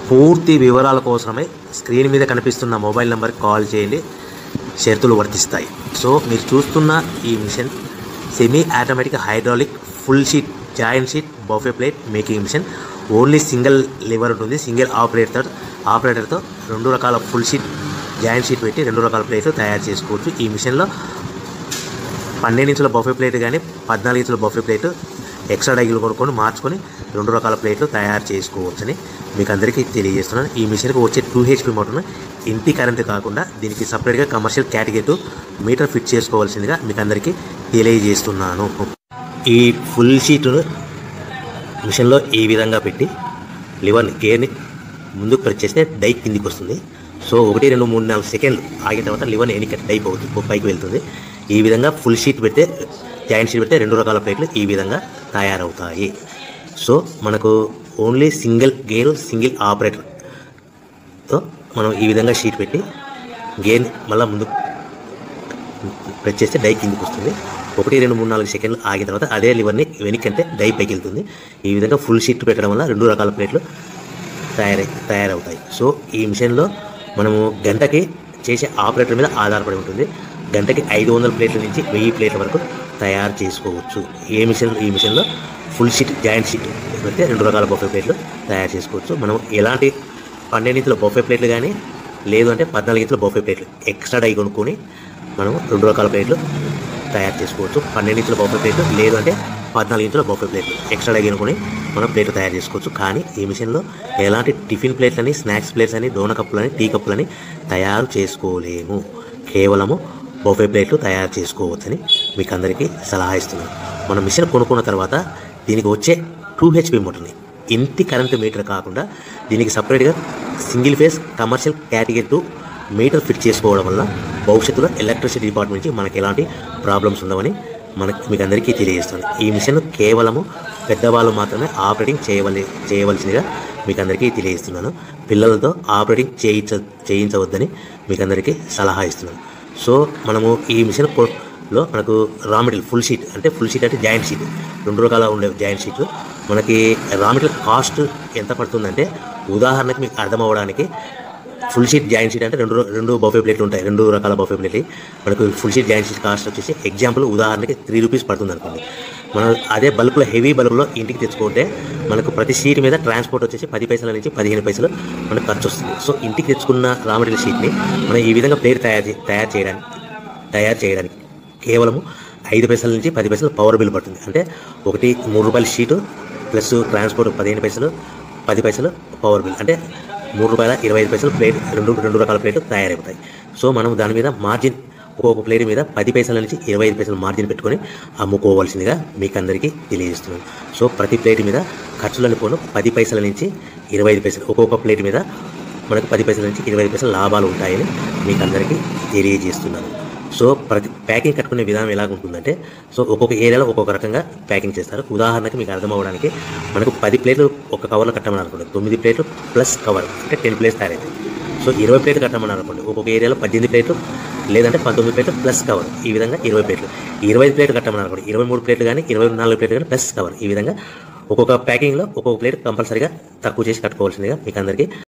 పూర్తి వివరాల కోసమై స్క్రీన్ మీద కనిపిస్తున్న మొబైల్ నెంబర్కి కాల్ చేయండి, షరతులు వర్తిస్తాయి. సో మీరు చూస్తున్న ఈ machine semi automatic hydraulic full sheet joint sheet buffet plate making machine. Only single lever ఉంటుంది. సింగిల్ ఆపరేటర్తో 2 రకాల ఫుల్ షీట్ జాయింట్ షీట్ పెట్టి 2 రకాల ప్లేట్లు తయారు చేసుకోవచ్చు. ఈ మిషన్లో 12 ఇంచుల బఫే ప్లేట్ కానీ 14 ఇంచుల బఫే ప్లేట్ ఎక్స్ట్రా డైలు కొనుక్కొని మార్చుకొని 2 రకాల ప్లేట్లు తయారు చేసుకోవచ్చని మీకు అందరికీ తెలియజేస్తున్నాను. ఈ మిషన్కి వచ్చే 2 HP మోటార్ను ఇంటి కరెంటు కాకుండా దీనికి సపరేట్గా కమర్షియల్ కేటగిరీ మీటర్ ఫిట్ చేసుకోవాల్సిందిగా మీకు అందరికీ తెలియజేస్తున్నాను. ఈ ఫుల్ షీటును మిషన్లో ఈ విధంగా పెట్టి లివర్ని గేర్ని ముందుకు ప్రెస్ చేస్తే డై కిందికి వస్తుంది. సో 1 2 3 4 సెకండ్లు ఆగిన తర్వాత లివర్ని ఎన్నిక డైప్ అవుతుంది, పైకి వెళ్తుంది. ఈ విధంగా ఫుల్ షీట్ పెడితే జాయింట్ షీట్ పెడితే 2 రకాల ప్లేట్లు ఈ విధంగా తయారవుతాయి. సో మనకు ఓన్లీ సింగిల్ గేరు సింగిల్ ఆపరేటర్తో మనం ఈ విధంగా షీట్ పెట్టి గేర్ని మళ్ళీ ముందు ప్రెస్ చేస్తే డై కిందికి వస్తుంది. 1 2 3 4 సెకండ్లు ఆగిన తర్వాత అదే లివర్ని వెనక్కంటే డై పైకి వెళ్తుంది. ఈ విధంగా ఫుల్ షీట్ పెట్టడం వల్ల 2 రకాల ప్లేట్లు తయారవుతాయి. సో ఈ మిషన్లో మనము గంటకి చేసే ఆపరేటర్ మీద ఆధారపడి ఉంటుంది. గంటకి 500 ప్లేట్ల నుంచి 1000 ప్లేట్ల వరకు తయారు చేసుకోవచ్చు. ఈ మిషన్లో ఫుల్ షీట్ జాయింట్ షీట్ పెడితే 2 రకాల బఫే ప్లేట్లు తయారు చేసుకోవచ్చు. మనం ఎలాంటి 12 ఇంచుల బఫే ప్లేట్లు కానీ లేదు అంటే 14 ఇంచుల బఫే ప్లేట్లు ఎక్స్ట్రా డై కొనుక్కొని మనం 2 రకాల ప్లేట్లు తయారు చేసుకోవచ్చు. 12 ఇంచుల బఫే ప్లేట్లు లేదు అంటే 14 ఇంచుల బఫే ప్లేట్లు ఎక్స్ట్రా డై కొనుక్కొని మనం ప్లేట్లు తయారు చేసుకోవచ్చు. కానీ ఈ మిషన్లో ఎలాంటి టిఫిన్ ప్లేట్లని స్నాక్స్ ప్లేట్స్ అని డోన కప్పులని టీ కప్పులని తయారు చేసుకోలేము. కేవలము బఫే ప్లేట్లు తయారు చేసుకోవచ్చని మీకు అందరికీ సలహా ఇస్తున్నాను. మనం మిషన్ కొనుక్కున్న తర్వాత దీనికి వచ్చే 2 HP మోటార్ని ఇంటి కరెంటు మీటర్ కాకుండా దీనికి సపరేట్గా single phase commercial category metre fit చేసుకోవడం వల్ల భవిష్యత్తులో ఎలక్ట్రిసిటీ డిపార్ట్మెంట్ నుంచి మనకి ఎలాంటి ప్రాబ్లమ్స్ ఉండవని మీకు అందరికీ తెలియజేస్తాను. ఈ మిషన్ కేవలము పెద్దవాళ్ళు మాత్రమే ఆపరేటింగ్ చేయవలసిందిగా మీకు అందరికీ తెలియజేస్తున్నాను. పిల్లలతో ఆపరేటింగ్ చేయించవద్దని మీకు అందరికీ సలహా ఇస్తున్నాను. సో మనము ఈ మిషన్లో మనకు రా మెటీరియల్ ఫుల్ షీట్ అంటే జాయింట్ షీట్ 2 రకాల ఉండే జాయింట్ షీట్. మనకి రా మెటీరియల్ కాస్ట్ ఎంత పడుతుందంటే ఉదాహరణకి మీకు అర్థం అవ్వడానికి ఫుల్ షీట్ జాయింట్ షీట్ అంటే రెండు బఫే ప్లేట్లు ఉంటాయి. 2 రకాల బఫే ప్లేట్లు మనకు full sheet joint sheet cost వచ్చేసి ఎగ్జాంపుల్ ఉదాహరణకి 3 రూపీస్ పడుతుంది అనుకోండి. మనం అదే బల్క్లో హెవీ బల్క్లో ఇంటికి తెచ్చుకుంటే మనకు ప్రతి షీట్ మీద ట్రాన్స్పోర్ట్ వచ్చేసి 10 పైసల నుంచి 15 పైసలు మనకు ఖర్చు వస్తుంది. సో ఇంటికి తెచ్చుకున్న రా మెటీరియల్ షీట్ని మనం ఈ విధంగా ప్లేట్ తయారు చేయడానికి కేవలము 5 పైసల నుంచి 10 పైసలు పవర్ బిల్ పడుతుంది. అంటే ఒకటి 3 రూపాయల షీటు ప్లస్ ట్రాన్స్పోర్ట్ 15 పైసలు 10 పైసలు పవర్ బిల్ అంటే 3 రూపాయల 25 పైసలు ప్లేట్ 2 రకాల ప్లేట్లు తయారైపోతాయి. సో మనం దాని మీద మార్జిన్ ఒక్కొక్క ప్లేట్ మీద 10 పైసల నుంచి 25 పైసలు మార్జిన్ పెట్టుకొని అమ్ముకోవాల్సిందిగా మీకు అందరికీ తెలియజేస్తున్నాను. సో ప్రతి ప్లేట్ మీద ఖర్చులను పోను 10 పైసల నుంచి 25 పైసలు ఒక్కొక్క ప్లేట్ మీద మనకు 10 పైసల నుంచి 25 పైసలు లాభాలు ఉంటాయని మీకు అందరికీ తెలియజేస్తున్నాను. సో ప్రతి ప్యాకింగ్ కట్టుకునే విధానం ఎలాగుంటుందంటే సో ఒక్కొక్క ఏరియాలో ఒక్కొక్క రకంగా ప్యాకింగ్ చేస్తారు. ఉదాహరణకి మీకు అర్థం అవ్వడానికి మనకు 10 ప్లేట్లు ఒక కవర్లో కట్టమని అనుకోండి, 9 ప్లేట్లు ప్లస్ కవర్ అంటే 10 ప్లేట్స్ తయారవుతాయి. సో 20 ప్లేట్లు కట్టమని అనుకోండి, ఒక్కొక్క ఏరియాలో 18 ప్లేట్లు లేదంటే 19 ప్లేట్లు ప్లస్ కవర్, ఈ విధంగా 20 ప్లేట్లు. 25 ప్లేట్లు కట్టమని అనుకోండి, 23 ప్లేట్లు కానీ 24 ప్లేట్లు కానీ ప్లస్ కవర్, ఈ విధంగా ఒక్కొక్క ప్యాకింగ్లో ఒక్కొక్క ప్లేట్ కంపల్సరీగా తక్కువ చేసి కట్టుకోవాల్సిందిగా మీకు అందరికీ